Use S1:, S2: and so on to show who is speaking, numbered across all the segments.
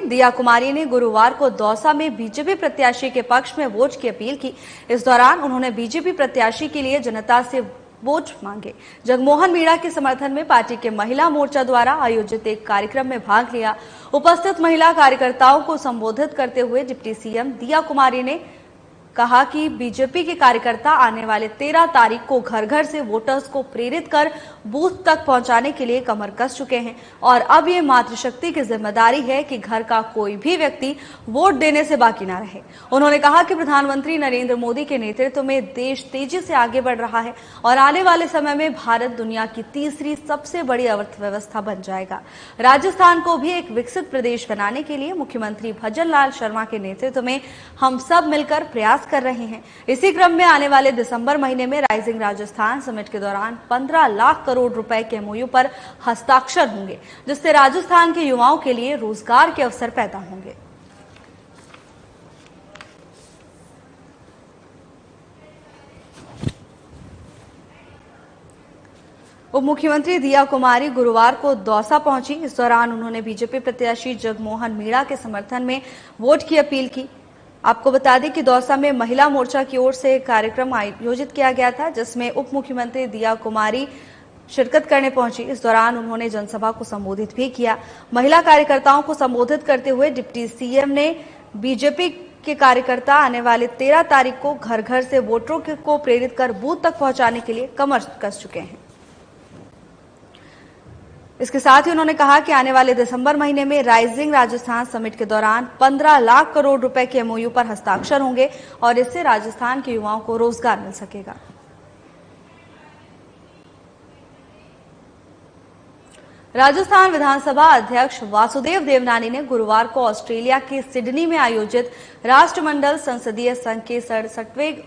S1: दिया कुमारी ने गुरुवार को दौसा में बीजेपी प्रत्याशी के पक्ष में वोट की अपील की। इस दौरान उन्होंने बीजेपी प्रत्याशी के लिए जनता से वोट मांगे। जगमोहन मीणा के समर्थन में पार्टी के महिला मोर्चा द्वारा आयोजित एक कार्यक्रम में भाग लिया। उपस्थित महिला कार्यकर्ताओं को संबोधित करते हुए डिप्टी सीएम दिया कुमारी ने कहा कि बीजेपी के कार्यकर्ता आने वाले 13 तारीख को घर घर से वोटर्स को प्रेरित कर बूथ तक पहुंचाने के लिए कमर कस चुके हैं और अब ये मातृशक्ति की जिम्मेदारी है कि घर का कोई भी व्यक्ति वोट देने से बाकी ना रहे। उन्होंने कहा कि प्रधानमंत्री नरेंद्र मोदी के नेतृत्व में देश तेजी से आगे बढ़ रहा है और आने वाले समय में भारत दुनिया की तीसरी सबसे बड़ी अर्थव्यवस्था बन जाएगा। राजस्थान को भी एक विकसित प्रदेश बनाने के लिए मुख्यमंत्री भजन लाल शर्मा के नेतृत्व में हम सब मिलकर प्रयास कर रहे हैं। इसी क्रम में आने वाले दिसंबर महीने में राइजिंग राजस्थान समिट के दौरान 15 लाख करोड़ रुपए के एमओयू पर हस्ताक्षर होंगे, जिससे राजस्थान के युवाओं के लिए रोजगार के अवसर पैदा होंगे। उप मुख्यमंत्री दिया कुमारी गुरुवार को दौसा पहुंची। इस दौरान उन्होंने बीजेपी प्रत्याशी जगमोहन मीणा के समर्थन में वोट की अपील की। आपको बता दें कि दौसा में महिला मोर्चा की ओर से कार्यक्रम आयोजित किया गया था, जिसमें उप मुख्यमंत्री दिया कुमारी शिरकत करने पहुंची। इस दौरान उन्होंने जनसभा को संबोधित भी किया। महिला कार्यकर्ताओं को संबोधित करते हुए डिप्टी सीएम ने बीजेपी के कार्यकर्ता आने वाले 13 तारीख को घर घर से वोटरों को प्रेरित कर बूथ तक पहुंचाने के लिए कमर कस चुके हैं। इसके साथ ही उन्होंने कहा कि आने वाले दिसंबर महीने में राइजिंग राजस्थान समिट के दौरान 15 लाख करोड़ रुपए के एमओयू पर हस्ताक्षर होंगे और इससे राजस्थान के युवाओं को रोजगार मिल सकेगा। राजस्थान विधानसभा अध्यक्ष वासुदेव देवनानी ने गुरुवार को ऑस्ट्रेलिया के सिडनी में आयोजित राष्ट्रमंडल संसदीय संघ के 67वें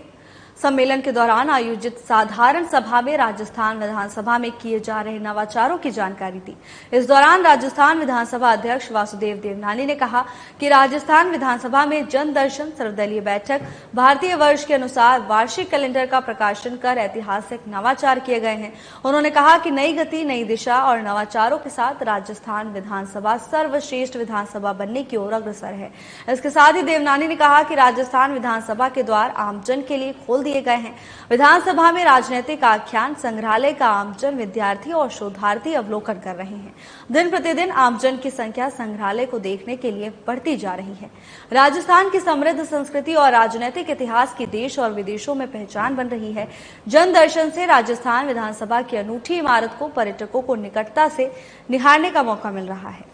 S1: सम्मेलन के दौरान आयोजित साधारण सभा में राजस्थान विधानसभा में किए जा रहे नवाचारों की जानकारी दी। इस दौरान राजस्थान विधानसभा अध्यक्ष वासुदेव देवनानी ने कहा कि राजस्थान विधानसभा में जन दर्शन, सर्वदलीय बैठक, भारतीय वर्ष के अनुसार वार्षिक कैलेंडर का प्रकाशन कर ऐतिहासिक नवाचार किए गए हैं। उन्होंने कहा कि नई गति, नई दिशा और नवाचारों के साथ राजस्थान विधानसभा सर्वश्रेष्ठ विधानसभा बनने की ओर अग्रसर है। इसके साथ ही देवनानी ने कहा कि राजस्थान विधानसभा के द्वार आमजन के लिए खोल दिए गए हैं। विधानसभा में राजनीतिक आख्यान संग्रहालय का आमजन, विद्यार्थी और शोधार्थी अवलोकन कर रहे हैं। दिन प्रतिदिन आमजन की संख्या संग्रहालय को देखने के लिए बढ़ती जा रही है। राजस्थान की समृद्ध संस्कृति और राजनीतिक इतिहास की देश और विदेशों में पहचान बन रही है। जन दर्शन से राजस्थान विधानसभा की अनूठी इमारत को पर्यटकों को निकटता से निहारने का मौका मिल रहा है।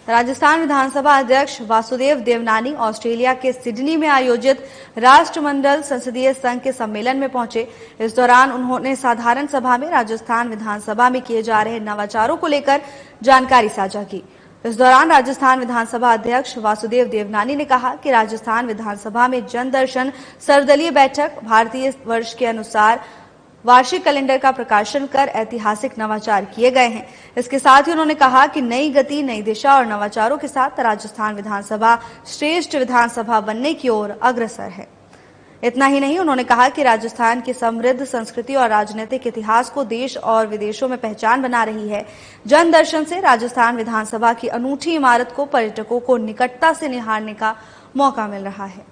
S1: राजस्थान विधानसभा अध्यक्ष वासुदेव देवनानी ऑस्ट्रेलिया के सिडनी में आयोजित राष्ट्रमंडल संसदीय संघ के सम्मेलन में पहुंचे। इस दौरान उन्होंने साधारण सभा में राजस्थान विधानसभा में किए जा रहे नवाचारों को लेकर जानकारी साझा की। इस दौरान राजस्थान विधानसभा अध्यक्ष वासुदेव देवनानी ने कहा कि राजस्थान विधानसभा में जन दर्शन, सर्वदलीय बैठक, भारतीय वर्ष के अनुसार वार्षिक कैलेंडर का प्रकाशन कर ऐतिहासिक नवाचार किए गए हैं। इसके साथ ही उन्होंने कहा कि नई गति, नई दिशा और नवाचारों के साथ राजस्थान विधानसभा श्रेष्ठ विधानसभा बनने की ओर अग्रसर है। इतना ही नहीं, उन्होंने कहा कि राजस्थान की समृद्ध संस्कृति और राजनीतिक इतिहास को देश और विदेशों में पहचान बना रही है। जन दर्शन से राजस्थान विधानसभा की अनूठी इमारत को पर्यटकों को निकटता से निहारने का मौका मिल रहा है।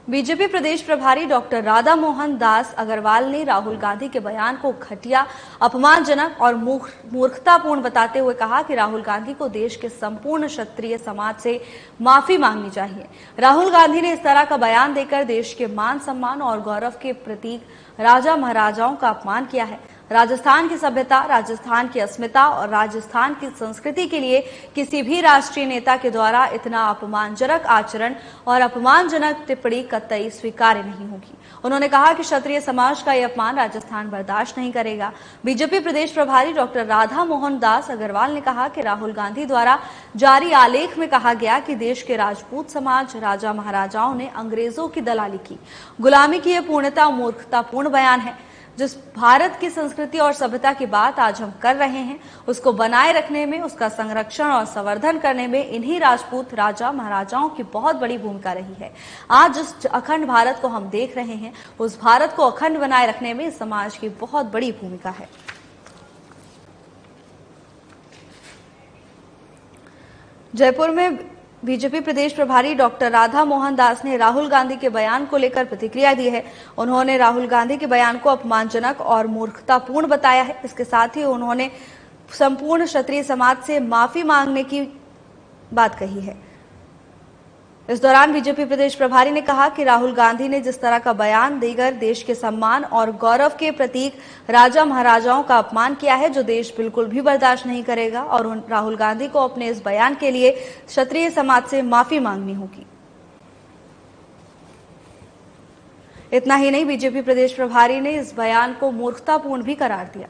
S1: बीजेपी प्रदेश प्रभारी डॉक्टर राधा मोहन दास अग्रवाल ने राहुल गांधी के बयान को घटिया, अपमानजनक और मूर्खतापूर्ण बताते हुए कहा कि राहुल गांधी को देश के संपूर्ण क्षत्रिय समाज से माफी मांगनी चाहिए। राहुल गांधी ने इस तरह का बयान देकर देश के मान सम्मान और गौरव के प्रतीक राजा महाराजाओं का अपमान किया है। राजस्थान की सभ्यता, राजस्थान की अस्मिता और राजस्थान की संस्कृति के लिए किसी भी राष्ट्रीय नेता के द्वारा इतना अपमानजनक आचरण और अपमानजनक टिप्पणी कतई स्वीकार्य नहीं होगी। उन्होंने कहा कि क्षत्रिय समाज का यह अपमान राजस्थान बर्दाश्त नहीं करेगा। बीजेपी प्रदेश प्रभारी डॉक्टर राधा मोहन दास अग्रवाल ने कहा कि राहुल गांधी द्वारा जारी आलेख में कहा गया कि देश के राजपूत समाज, राजा महाराजाओं ने अंग्रेजों की दलाली की, गुलामी की, यह पूर्णतः मूर्खतापूर्ण बयान है। जिस भारत की संस्कृति और सभ्यता की बात आज हम कर रहे हैं, उसको बनाए रखने में, उसका संरक्षण और संवर्धन करने में इन्हीं राजपूत राजा महाराजाओं की बहुत बड़ी भूमिका रही है। आज जिस अखंड भारत को हम देख रहे हैं, उस भारत को अखंड बनाए रखने में समाज की बहुत बड़ी भूमिका है। जयपुर में बीजेपी प्रदेश प्रभारी डॉक्टर राधा मोहन दास ने राहुल गांधी के बयान को लेकर प्रतिक्रिया दी है। उन्होंने राहुल गांधी के बयान को अपमानजनक और मूर्खतापूर्ण बताया है। इसके साथ ही उन्होंने संपूर्ण क्षत्रिय समाज से माफी मांगने की बात कही है। इस दौरान बीजेपी प्रदेश प्रभारी ने कहा कि राहुल गांधी ने जिस तरह का बयान देकर देश के सम्मान और गौरव के प्रतीक राजा महाराजाओं का अपमान किया है, जो देश बिल्कुल भी बर्दाश्त नहीं करेगा और राहुल गांधी को अपने इस बयान के लिए क्षत्रिय समाज से माफी मांगनी होगी। इतना ही नहीं, बीजेपी प्रदेश प्रभारी ने इस बयान को मूर्खतापूर्ण भी करार दिया।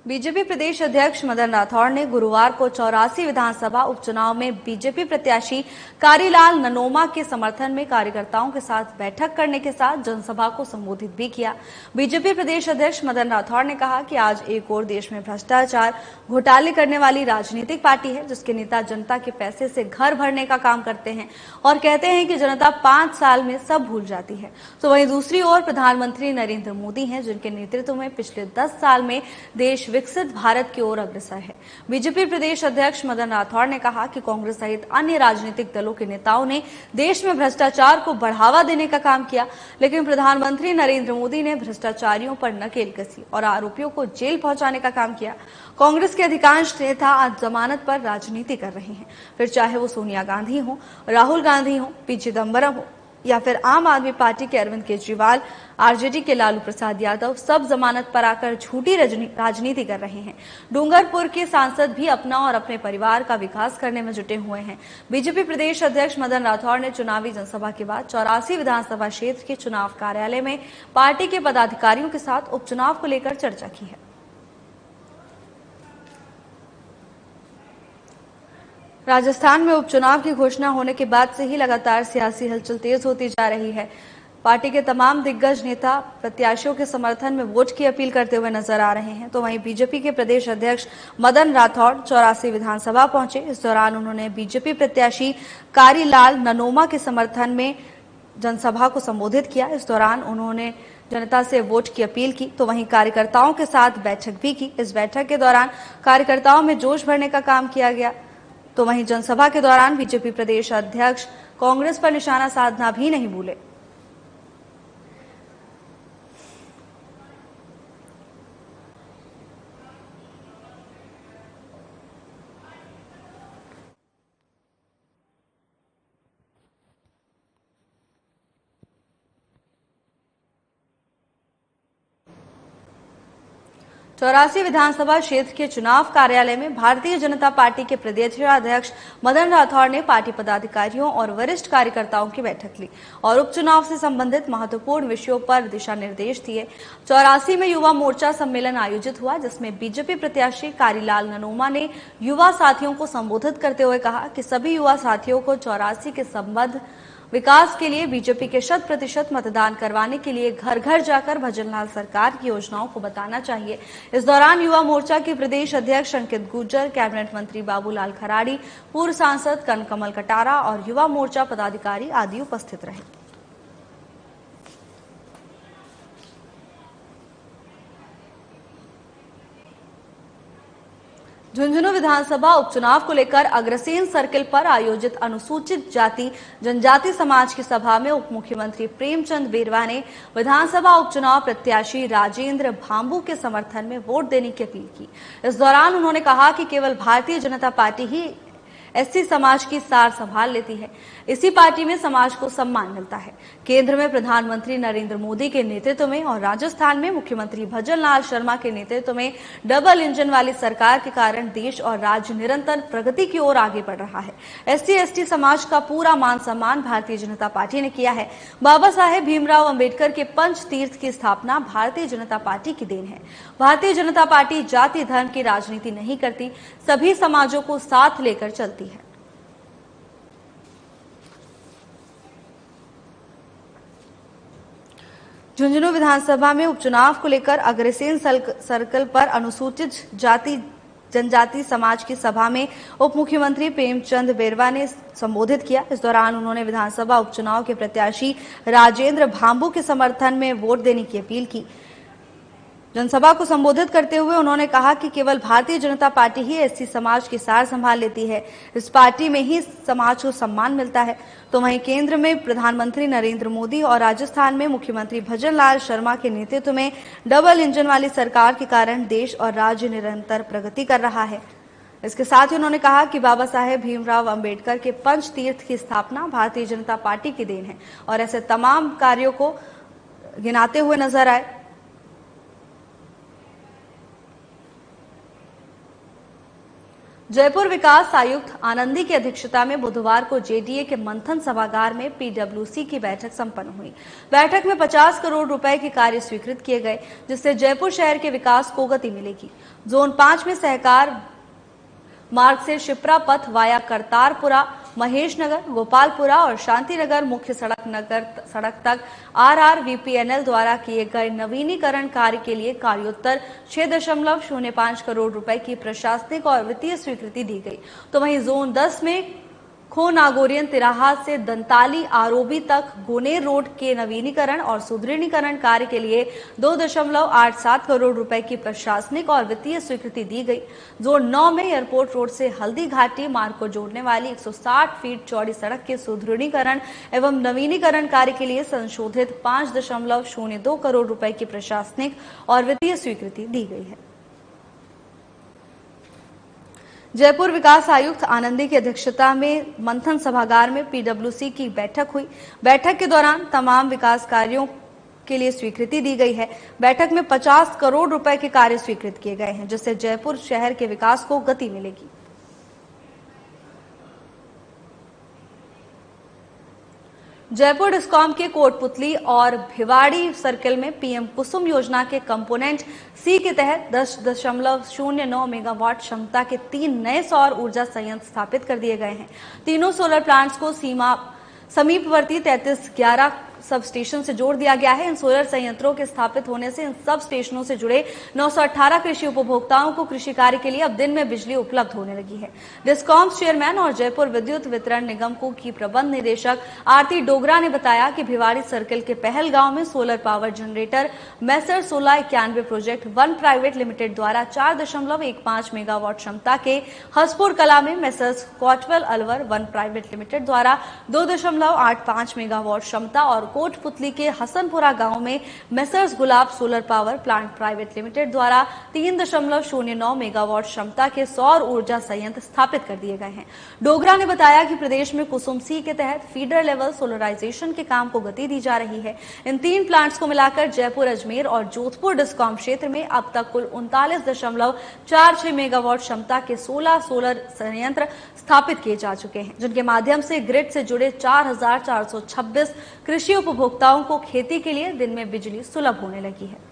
S1: बीजेपी प्रदेश अध्यक्ष मदन राठौड़ ने गुरुवार को 84 विधानसभा उपचुनाव में बीजेपी प्रत्याशी कारीलाल ननोमा के समर्थन में कार्यकर्ताओं के साथ बैठक करने के साथ जनसभा को संबोधित भी किया। बीजेपी प्रदेश अध्यक्ष मदन राठौड़ ने कहा कि आज एक और देश में भ्रष्टाचार, घोटाले करने वाली राजनीतिक पार्टी है, जिसके नेता जनता के पैसे से घर भरने का काम करते हैं और कहते हैं कि जनता 5 साल में सब भूल जाती है। तो वहीं दूसरी ओर प्रधानमंत्री नरेंद्र मोदी हैं, जिनके नेतृत्व में पिछले 10 साल में देश विकसित भारत की ओर अग्रसर है। बीजेपी प्रदेश अध्यक्ष मदन राठौड़ ने कहा कि कांग्रेस सहित अन्य राजनीतिक दलों के नेताओं ने देश में भ्रष्टाचार को बढ़ावा देने का काम किया, लेकिन प्रधानमंत्री नरेंद्र मोदी ने भ्रष्टाचारियों पर नकेल कसी और आरोपियों को जेल पहुंचाने का काम किया। कांग्रेस के अधिकांश नेता आज जमानत पर राजनीति कर रहे हैं, फिर चाहे वो सोनिया गांधी हो, राहुल गांधी हो, पी चिदम्बरम हो या फिर आम आदमी पार्टी के अरविंद केजरीवाल, आरजेडी के लालू प्रसाद यादव, सब जमानत पर आकर झूठी राजनीति कर रहे हैं। डूंगरपुर के सांसद भी अपना और अपने परिवार का विकास करने में जुटे हुए हैं। बीजेपी प्रदेश अध्यक्ष मदन राठौड़ ने चुनावी जनसभा के बाद 84 विधानसभा क्षेत्र के चुनाव कार्यालय में पार्टी के पदाधिकारियों के साथ उपचुनाव को लेकर चर्चा की है। राजस्थान में उपचुनाव की घोषणा होने के बाद से ही लगातार सियासी हलचल तेज होती जा रही है। पार्टी के तमाम दिग्गज नेता प्रत्याशियों के समर्थन में वोट की अपील करते हुए नजर आ रहे हैं। तो वहीं बीजेपी के प्रदेश अध्यक्ष मदन राठौड़ 84 विधानसभा पहुंचे। इस दौरान उन्होंने बीजेपी प्रत्याशी कारीलाल ननोमा के समर्थन में जनसभा को संबोधित किया। इस दौरान उन्होंने जनता से वोट की अपील की, तो वहीं कार्यकर्ताओं के साथ बैठक भी की। इस बैठक के दौरान कार्यकर्ताओं में जोश भरने का काम किया गया। तो वहीं जनसभा के दौरान बीजेपी प्रदेश अध्यक्ष कांग्रेस पर निशाना साधना भी नहीं भूले। चौरासी विधानसभा क्षेत्र के चुनाव कार्यालय में भारतीय जनता पार्टी के प्रदेश अध्यक्ष मदन राठौड़ ने पार्टी पदाधिकारियों और वरिष्ठ कार्यकर्ताओं की बैठक ली और उपचुनाव से संबंधित महत्वपूर्ण विषयों पर दिशा निर्देश दिए। 84 में युवा मोर्चा सम्मेलन आयोजित हुआ, जिसमें बीजेपी प्रत्याशी कारीलाल ननोमा ने युवा साथियों को संबोधित करते हुए कहा कि सभी युवा साथियों को 84 के संबद्ध विकास के लिए बीजेपी के 100% मतदान करवाने के लिए घर घर जाकर भजनलाल सरकार की योजनाओं को बताना चाहिए। इस दौरान युवा मोर्चा के प्रदेश अध्यक्ष अंकित गुर्जर, कैबिनेट मंत्री बाबूलाल खराड़ी, पूर्व सांसद कनकमल कटारा और युवा मोर्चा पदाधिकारी आदि उपस्थित रहे। झुंझुनू विधानसभा उपचुनाव को लेकर अग्रसेन सर्किल पर आयोजित अनुसूचित जाति जनजाति समाज की सभा में उप मुख्यमंत्री प्रेमचंद बेरवा ने विधानसभा उपचुनाव प्रत्याशी राजेंद्र भांबू के समर्थन में वोट देने की अपील की। इस दौरान उन्होंने कहा कि केवल भारतीय जनता पार्टी ही एससी समाज की सार संभाल लेती है। इसी पार्टी में समाज को सम्मान मिलता है। केंद्र में प्रधानमंत्री नरेंद्र मोदी के नेतृत्व में और राजस्थान में मुख्यमंत्री भजन लाल शर्मा के नेतृत्व में डबल इंजन वाली सरकार के कारण देश और राज्य निरंतर प्रगति की ओर आगे बढ़ रहा है। एससी एसटी समाज का पूरा मान सम्मान भारतीय जनता पार्टी ने किया है। बाबा साहेब भीमराव अंबेडकर के पंच तीर्थ की स्थापना भारतीय जनता पार्टी की देन है। भारतीय जनता पार्टी जाति धर्म की राजनीति नहीं करती, सभी समाजों को साथ लेकर चलती है। झुंझुनू विधानसभा में उपचुनाव को लेकर अग्रसेन सर्कल पर अनुसूचित जाति जनजाति समाज की सभा में उप मुख्यमंत्री प्रेमचंद बेरवा ने संबोधित किया। इस दौरान उन्होंने विधानसभा उपचुनाव के प्रत्याशी राजेंद्र भांबू के समर्थन में वोट देने की अपील की। जनसभा को संबोधित करते हुए उन्होंने कहा कि केवल भारतीय जनता पार्टी ही एससी समाज की सार संभाल लेती है। इस पार्टी में ही समाज को सम्मान मिलता है। तो वहीं केंद्र में प्रधानमंत्री नरेंद्र मोदी और राजस्थान में मुख्यमंत्री भजन लाल शर्मा के नेतृत्व में डबल इंजन वाली सरकार के कारण देश और राज्य निरंतर प्रगति कर रहा है। इसके साथ ही उन्होंने कहा कि बाबा साहेब भीमराव अंबेडकर के पंच तीर्थ की स्थापना भारतीय जनता पार्टी की देन है और ऐसे तमाम कार्यों को गिनाते हुए नजर आए। जयपुर विकास आयुक्त आनंदी की अध्यक्षता में बुधवार को जेडीए के मंथन सभागार में पीडब्ल्यूसी की बैठक संपन्न हुई। बैठक में 50 करोड़ रुपए के कार्य स्वीकृत किए गए, जिससे जयपुर शहर के विकास को गति मिलेगी। जोन 5 में सहकार मार्ग से शिप्रा पथ वाया करतारपुरा, महेश नगर, गोपालपुरा और शांतिनगर मुख्य सड़क तक RRVPNL द्वारा किए गए नवीनीकरण कार्य के लिए कार्योत्तर 6.05 करोड़ रुपए की प्रशासनिक और वित्तीय स्वीकृति दी गई। तो वहीं जोन 10 में खो नागोरियन तिराहा से दंताली आरोबी तक गोनेर रोड के नवीनीकरण और सुदृढ़ीकरण कार्य के लिए 2.87 करोड़ रुपए की प्रशासनिक और वित्तीय स्वीकृति दी गई। जोन 9 में एयरपोर्ट रोड से हल्दी घाटी मार्ग को जोड़ने वाली 160 फीट चौड़ी सड़क के सुदृढ़ीकरण एवं नवीनीकरण कार्य के लिए संशोधित 5.02 करोड़ रुपए की प्रशासनिक और वित्तीय स्वीकृति दी गई है। जयपुर विकास आयुक्त आनंदी की अध्यक्षता में मंथन सभागार में पीडब्ल्यूसी की बैठक हुई। बैठक के दौरान तमाम विकास कार्यों के लिए स्वीकृति दी गई है। बैठक में 50 करोड़ रुपए के कार्य स्वीकृत किए गए हैं, जिससे जयपुर शहर के विकास को गति मिलेगी। जयपुर डिस्कॉम के कोटपुतली और भिवाड़ी सर्किल में पीएम कुसुम योजना के कंपोनेंट सी के तहत 10.09 मेगावाट क्षमता के 3 नए सौर ऊर्जा संयंत्र स्थापित कर दिए गए हैं। तीनों सोलर प्लांट्स को समीपवर्ती 3311 सब स्टेशन से जोड़ दिया गया है। इन सोलर संयंत्रों के स्थापित होने से इन सब स्टेशनों से जुड़े 918 कृषि उपभोक्ताओं को कृषि कार्य के लिए अब दिन में बिजली उपलब्ध होने लगी है। डिस्कॉम चेयरमैन और जयपुर विद्युत वितरण निगम की प्रबंध निदेशक आरती डोगरा ने बताया कि भिवाड़ी सर्किल के पहल गांव में solar power generator messrs 1691 project 1 private limited द्वारा 4.15 मेगावाट क्षमता के हसपुर कला में messrs Cotwell Alwar 1 private limited द्वारा 2.85 मेगावाट क्षमता और कोटपुतली के हसनपुरा गांव में Messrs Gulab solar power plant private limited द्वारा 3.09 मेगावाट क्षमता के सौर ऊर्जा संयंत्र स्थापित कर दिए गए हैं। डोगरा ने बताया कि प्रदेश में कुसुम सी के तहत फीडर लेवल सोलराइजेशन के काम को गति दी जा रही है। इन 3 प्लांट्स को मिलाकर जयपुर, अजमेर और जोधपुर डिस्कॉम क्षेत्र में अब तक कुल 39.46 मेगावाट क्षमता के 16 सोलर संयंत्र स्थापित किए जा चुके हैं, जिनके माध्यम से ग्रिड से जुड़े 4426 कृषि उपभोक्ताओं को खेती के लिए दिन में बिजली सुलभ होने लगी है।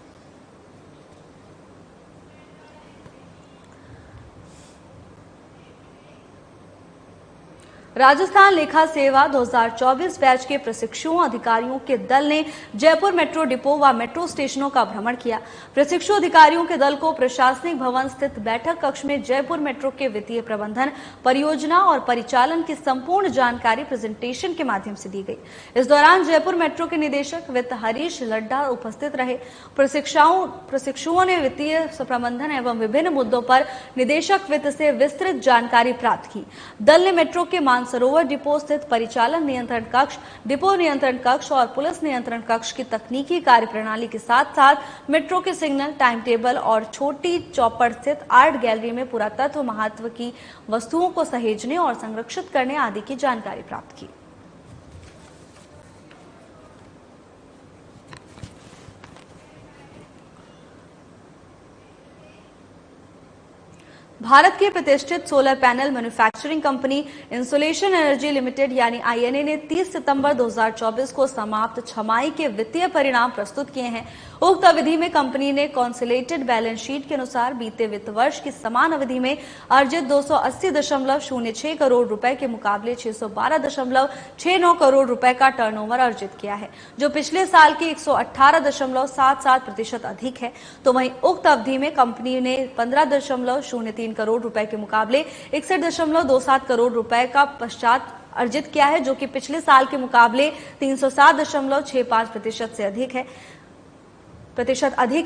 S1: राजस्थान लेखा सेवा 2024 बैच के प्रशिक्षुओं अधिकारियों के दल ने जयपुर मेट्रो डिपो व मेट्रो स्टेशनों का भ्रमण किया। प्रशिक्षु अधिकारियों के दल को प्रशासनिक भवन स्थित बैठक कक्ष में जयपुर मेट्रो के वित्तीय प्रबंधन, परियोजना और परिचालन की संपूर्ण जानकारी प्रेजेंटेशन के माध्यम से दी गई। इस दौरान जयपुर मेट्रो के निदेशक वित्त हरीश लड्डा उपस्थित रहे। प्रशिक्षुओं ने वित्तीय प्रबंधन एवं विभिन्न मुद्दों पर निदेशक वित्त से विस्तृत जानकारी प्राप्त की। दल ने मेट्रो के मानसरोवर डिपो स्थित परिचालन नियंत्रण कक्ष, डिपो नियंत्रण कक्ष और पुलिस नियंत्रण कक्ष की तकनीकी कार्यप्रणाली के साथ साथ मेट्रो के सिग्नल, टाइम टेबल और छोटी चौपड़ स्थित आर्ट गैलरी में पुरातत्व महत्व की वस्तुओं को सहेजने और संरक्षित करने आदि की जानकारी प्राप्त की। भारत की प्रतिष्ठित solar panel manufacturing company insolation energy limited यानी आईएनए ने 30 सितंबर 2024 को समाप्त छमाही के वित्तीय परिणाम प्रस्तुत किए हैं। उक्त अवधि में कंपनी ने कंसोलिडेटेड बैलेंस शीट के अनुसार बीते वित्त वर्ष की समान अवधि में अर्जित 280.06 करोड़ रुपए के मुकाबले 612.69 करोड़ रुपए का टर्नओवर अर्जित किया है, जो पिछले साल के 118.77% अधिक है। तो वहीं उक्त अवधि में कंपनी ने 15.03 करोड़ रुपए के मुकाबले 61.27 करोड़ रुपए का पश्चात अर्जित किया है, जो कि पिछले साल के मुकाबले 307.65% से अधिक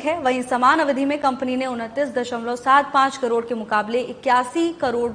S1: है। वहीं समान अवधि में कंपनी ने 29.75 करोड़ के मुकाबले 81 करोड़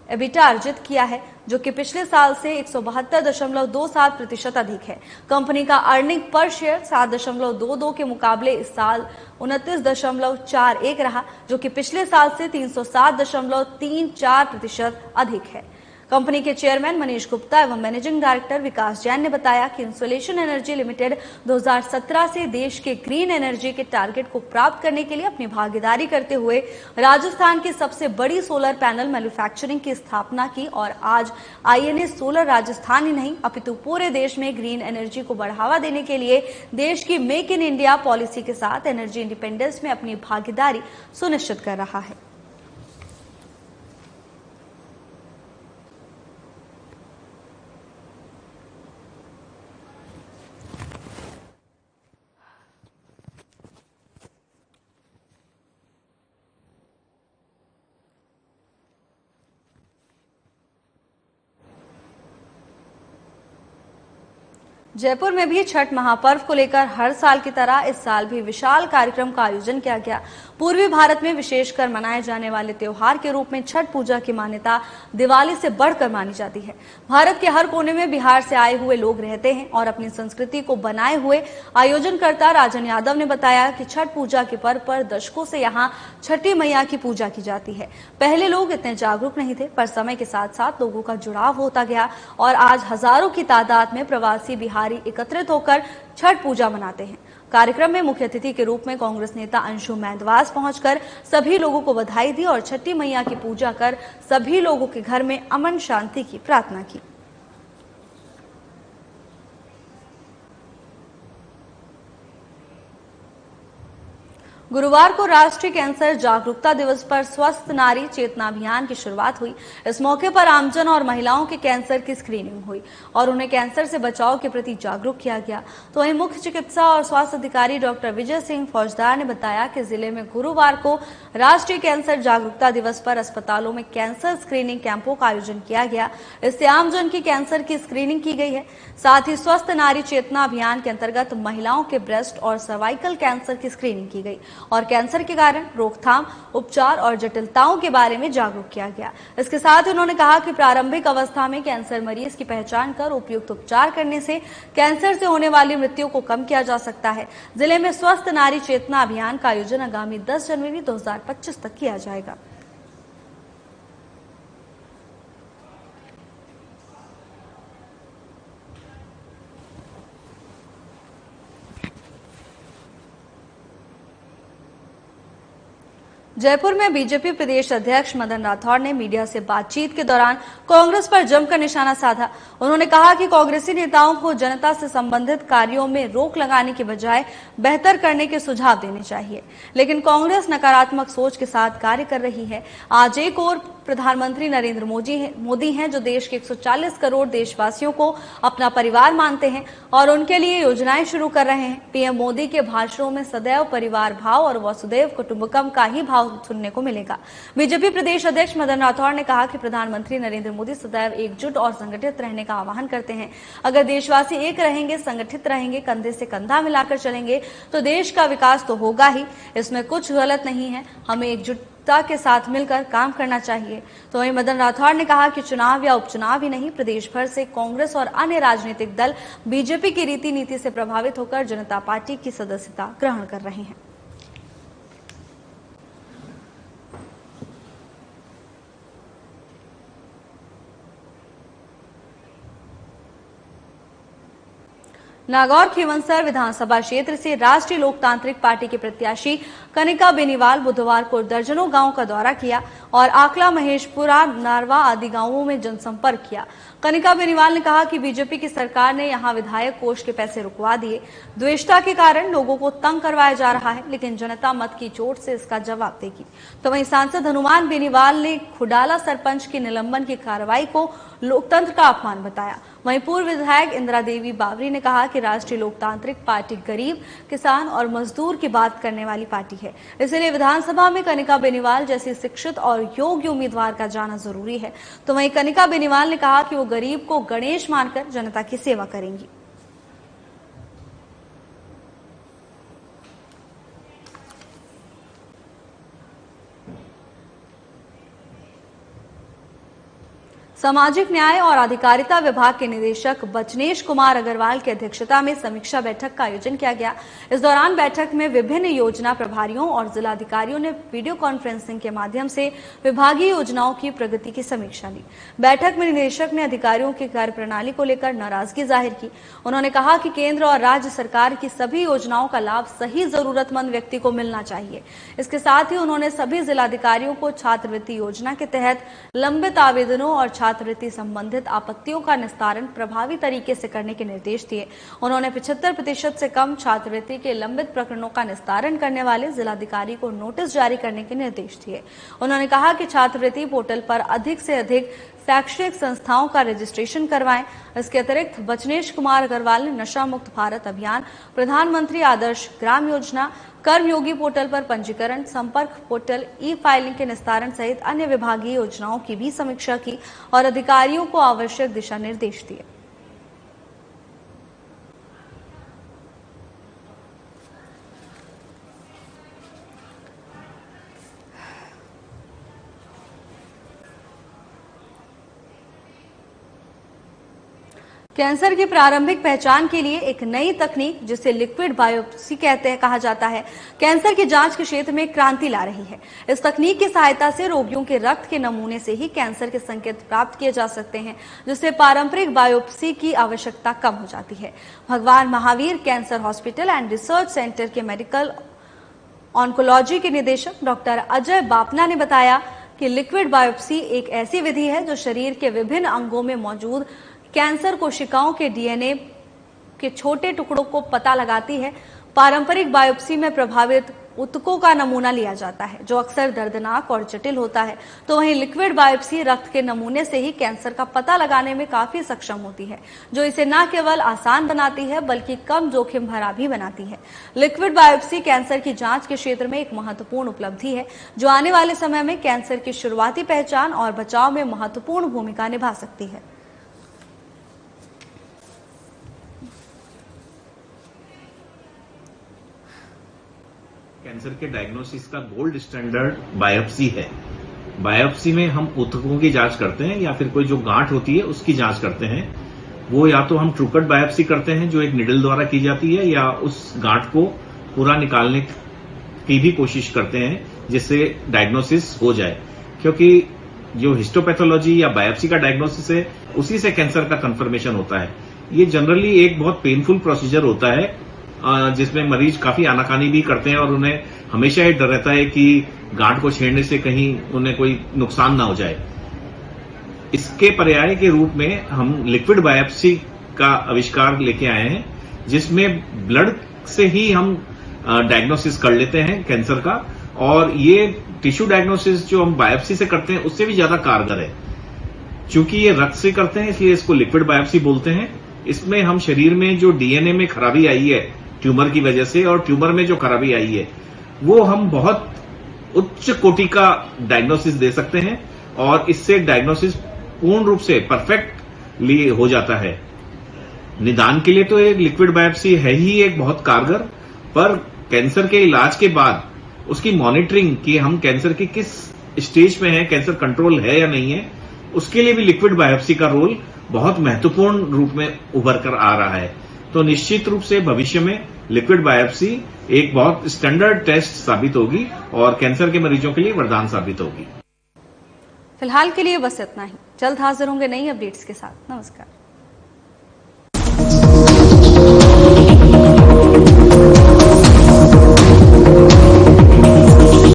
S1: एबिटा अर्जित किया है, जो कि पिछले साल से 172.27% अधिक है। कंपनी का अर्निंग पर शेयर 7.22 के मुकाबले इस साल 29.41 रहा, जो कि पिछले साल से 307.34% अधिक है। कंपनी के चेयरमैन मनीष गुप्ता एवं मैनेजिंग डायरेक्टर विकास जैन ने बताया कि इंसोलेशन एनर्जी लिमिटेड 2017 से देश के ग्रीन एनर्जी के टारगेट को प्राप्त करने के लिए अपनी भागीदारी करते हुए राजस्थान की सबसे बड़ी सोलर पैनल मैन्युफैक्चरिंग की स्थापना की और आज आईएनए सोलर राजस्थान ही नहीं अपितु पूरे देश में ग्रीन एनर्जी को बढ़ावा देने के लिए देश की मेक इन इंडिया पॉलिसी के साथ एनर्जी इंडिपेंडेंस में अपनी भागीदारी सुनिश्चित कर रहा है। जयपुर में भी छठ महापर्व को लेकर हर साल की तरह इस साल भी विशाल कार्यक्रम का आयोजन किया गया। पूर्वी भारत में विशेषकर मनाए जाने वाले त्योहार के रूप में छठ पूजा की मान्यता दिवाली से बढ़कर मानी जाती है। भारत के हर कोने में बिहार से आए हुए लोग रहते हैं और अपनी संस्कृति को बनाए हुए आयोजनकर्ता राजन यादव ने बताया कि छठ पूजा के पर्व पर दशकों से यहाँ छठी मैया की पूजा की जाती है। पहले लोग इतने जागरूक नहीं थे, पर समय के साथ साथ लोगों का जुड़ाव होता गया और आज हजारों की तादाद में प्रवासी बिहारी एकत्रित होकर छठ पूजा मनाते हैं। कार्यक्रम में मुख्य अतिथि के रूप में कांग्रेस नेता अंशु मैंदवास पहुंचकर सभी लोगों को बधाई दी और छठी मैया की पूजा कर सभी लोगों के घर में अमन शांति की प्रार्थना की। गुरुवार को राष्ट्रीय कैंसर जागरूकता दिवस पर स्वस्थ नारी चेतना अभियान की शुरुआत हुई। इस मौके पर आमजन और महिलाओं के कैंसर की स्क्रीनिंग हुई और उन्हें कैंसर से बचाव के प्रति जागरूक किया गया। तो वहीं मुख्य चिकित्सा और स्वास्थ्य अधिकारी डॉक्टर विजय सिंह फौजदार ने बताया कि जिले में गुरुवार को राष्ट्रीय कैंसर जागरूकता दिवस पर अस्पतालों में कैंसर स्क्रीनिंग कैंपों का आयोजन किया गया। इससे आमजन की कैंसर की स्क्रीनिंग की गई है। साथ ही स्वस्थ नारी चेतना अभियान के अंतर्गत महिलाओं के ब्रेस्ट और सर्वाइकल कैंसर की स्क्रीनिंग की गई और कैंसर के कारण, रोकथाम, उपचार और जटिलताओं के बारे में जागरूक किया गया। इसके साथ ही उन्होंने कहा कि प्रारंभिक अवस्था में कैंसर मरीज की पहचान कर उपयुक्त उपचार करने से कैंसर से होने वाली मृत्यु को कम किया जा सकता है। जिले में स्वस्थ नारी चेतना अभियान का आयोजन आगामी 10 जनवरी 2025 तक किया जाएगा। जयपुर में बीजेपी प्रदेश अध्यक्ष मदन राठौड़ ने मीडिया से बातचीत के दौरान कांग्रेस पर जमकर निशाना साधा। उन्होंने कहा कि कांग्रेसी नेताओं को जनता से संबंधित कार्यों में रोक लगाने के बजाय बेहतर करने के सुझाव देने चाहिए, लेकिन कांग्रेस नकारात्मक सोच के साथ कार्य कर रही है। आज एक और प्रधानमंत्री नरेंद्र मोदी हैं जो देश के 140 करोड़ देशवासियों को अपना परिवार मानते हैं और उनके लिए योजनाएं शुरू कर रहे हैं। पीएम मोदी के भाषणों में सदैव परिवार भाव और वसुदैव कुटुंबकम का ही भाव सुनने को मिलेगा। बीजेपी प्रदेश अध्यक्ष मदन राठौड़ ने कहा कि प्रधानमंत्री नरेंद्र मोदी सदैव एकजुट और संगठित रहने का आह्वान करते हैं। अगर देशवासी एक रहेंगे, संगठित रहेंगे, कंधे से कंधा मिलाकर चलेंगे तो देश का विकास तो होगा ही। इसमें कुछ गलत नहीं है। हमें एकजुट एकजुटता के साथ मिलकर काम करना चाहिए। तो वहीं मदन राठौड़ ने कहा कि चुनाव या उपचुनाव ही नहीं, प्रदेश भर से कांग्रेस और अन्य राजनीतिक दल बीजेपी की रीति नीति से प्रभावित होकर जनता पार्टी की सदस्यता ग्रहण कर रहे हैं। नागौर खीवंसर विधानसभा क्षेत्र से राष्ट्रीय लोकतांत्रिक पार्टी के प्रत्याशी कनिका बेनीवाल बुधवार को दर्जनों गांवों का दौरा किया और आकला, महेशपुरा, नारवा आदि गांवों में जनसंपर्क किया। कनिका बेनीवाल ने कहा कि बीजेपी की सरकार ने यहां विधायक कोष के पैसे रुकवा दिए। द्वेषता के कारण लोगों को तंग करवाया जा रहा है, लेकिन जनता मत की चोट से इसका जवाब देगी। तो वहीं सांसद हनुमान बेनीवाल ने खुडाला सरपंच की निलंबन की कार्रवाई को लोकतंत्र का अपमान बताया। वहीं पूर्व विधायक इंदिरा देवी बावरी ने कहा कि राष्ट्रीय लोकतांत्रिक पार्टी गरीब, किसान और मजदूर की बात करने वाली पार्टी है, इसलिए विधानसभा में कनिका बेनीवाल जैसी शिक्षित और योग्य उम्मीदवार का जाना जरूरी है। तो वहीं कनिका बेनीवाल ने कहा कि वो गरीब को गणेश मानकर जनता की सेवा करेंगी। सामाजिक न्याय और अधिकारिता विभाग के निदेशक बचनेश कुमार अग्रवाल की अध्यक्षता में समीक्षा बैठक का आयोजन किया गया। इस दौरान बैठक में विभिन्न योजना प्रभारियों और जिलाधिकारियों ने वीडियो कॉन्फ्रेंसिंग के माध्यम से विभागीय योजनाओं की प्रगति की समीक्षा ली। बैठक में निदेशक ने अधिकारियों की कार्यप्रणाली को लेकर नाराजगी जाहिर की। उन्होंने कहा कि केंद्र और राज्य सरकार की सभी योजनाओं का लाभ सही जरूरतमंद व्यक्ति को मिलना चाहिए। इसके साथ ही उन्होंने सभी जिलाधिकारियों को छात्रवृत्ति योजना के तहत लंबित आवेदनों और छात्रवृत्ति संबंधित आपत्तियों का निस्तारण प्रभावी तरीके से करने के निर्देश दिए। उन्होंने 75% से कम छात्रवृत्ति के लंबित प्रकरणों का निस्तारण करने वाले जिलाधिकारी को नोटिस जारी करने के निर्देश दिए। उन्होंने कहा कि छात्रवृत्ति पोर्टल पर अधिक से अधिक शैक्षणिक संस्थाओं का रजिस्ट्रेशन करवाएं। इसके अतिरिक्त बचनेश कुमार अग्रवाल ने नशा मुक्त भारत अभियान, प्रधानमंत्री आदर्श ग्राम योजना, कर्मयोगी पोर्टल पर पंजीकरण, संपर्क पोर्टल, ई फाइलिंग के निस्तारण सहित अन्य विभागीय योजनाओं की भी समीक्षा की और अधिकारियों को आवश्यक दिशा निर्देश दिए। कैंसर की प्रारंभिक पहचान के लिए एक नई तकनीक, जिसे लिक्विड बायोप्सी कहा जाता है, कैंसर की जांच के क्षेत्र में क्रांति ला रही है। इस तकनीक की सहायता से रोगियों के रक्त के नमूने से ही कैंसर के संकेत प्राप्त किए जा सकते हैं, जिससे पारंपरिक बायोप्सी की आवश्यकता कम हो जाती है। भगवान Mahavir cancer hospital and research centre के मेडिकल ऑन्कोलॉजी के निदेशक डॉक्टर अजय बापना ने बताया कि लिक्विड बायोप्सी एक ऐसी विधि है जो शरीर के विभिन्न अंगों में मौजूद कैंसर कोशिकाओं के डीएनए के छोटे टुकड़ों को पता लगाती है। पारंपरिक बायोप्सी में प्रभावित ऊतकों का नमूना लिया जाता है, जो अक्सर दर्दनाक और जटिल होता है। तो वहीं लिक्विड बायोप्सी रक्त के नमूने से ही कैंसर का पता लगाने में काफी सक्षम होती है, जो इसे न केवल आसान बनाती है बल्कि कम जोखिम भरा भी बनाती है। लिक्विड बायोप्सी कैंसर की जांच के क्षेत्र में एक महत्वपूर्ण उपलब्धि है, जो आने वाले समय में कैंसर की शुरुआती पहचान और बचाव में महत्वपूर्ण भूमिका निभा सकती है।
S2: कैंसर के डायग्नोसिस का गोल्ड स्टैंडर्ड बायोप्सी है। बायोप्सी में हम ऊतकों की जांच करते हैं या फिर कोई जो गांठ होती है उसकी जांच करते हैं। वो या तो हम ट्रू कट बायोप्सी करते हैं जो एक निडल द्वारा की जाती है, या उस गांठ को पूरा निकालने की भी कोशिश करते हैं जिससे डायग्नोसिस हो जाए। क्योंकि जो हिस्टोपैथोलॉजी या बायोप्सी का डायग्नोसिस है उसी से कैंसर का कंफर्मेशन होता है। ये जनरली एक बहुत पेनफुल प्रोसीजर होता है, जिसमें मरीज काफी आनाकानी भी करते हैं और उन्हें हमेशा ये डर रहता है कि गांठ को छेड़ने से कहीं उन्हें कोई नुकसान ना हो जाए। इसके पर्याय के रूप में हम लिक्विड बायोप्सी का आविष्कार लेके आए हैं, जिसमें ब्लड से ही हम डायग्नोसिस कर लेते हैं कैंसर का, और ये टिश्यू डायग्नोसिस जो हम बायोप्सी से करते हैं उससे भी ज्यादा कारगर है। चूंकि ये रक्त से करते हैं इसलिए इसको लिक्विड बायोप्सी बोलते हैं। इसमें हम शरीर में जो डीएनए में खराबी आई है ट्यूमर की वजह से, और ट्यूमर में जो खराबी आई है वो हम बहुत उच्च कोटि का डायग्नोसिस दे सकते हैं, और इससे डायग्नोसिस पूर्ण रूप से परफेक्टली हो जाता है। निदान के लिए तो एक लिक्विड बायोप्सी है ही एक बहुत कारगर, पर कैंसर के इलाज के बाद उसकी मॉनिटरिंग कि हम कैंसर के किस स्टेज पे हैं, कैंसर कंट्रोल है या नहीं है, उसके लिए भी लिक्विड बायोप्सी का रोल बहुत महत्वपूर्ण रूप में उभर कर आ रहा है। तो निश्चित रूप से भविष्य में लिक्विड बायोप्सी एक बहुत स्टैंडर्ड टेस्ट साबित होगी और कैंसर के मरीजों के लिए वरदान साबित होगी।
S1: फिलहाल के लिए बस इतना ही। जल्द हाजिर होंगे नई अपडेट्स के साथ। नमस्कार।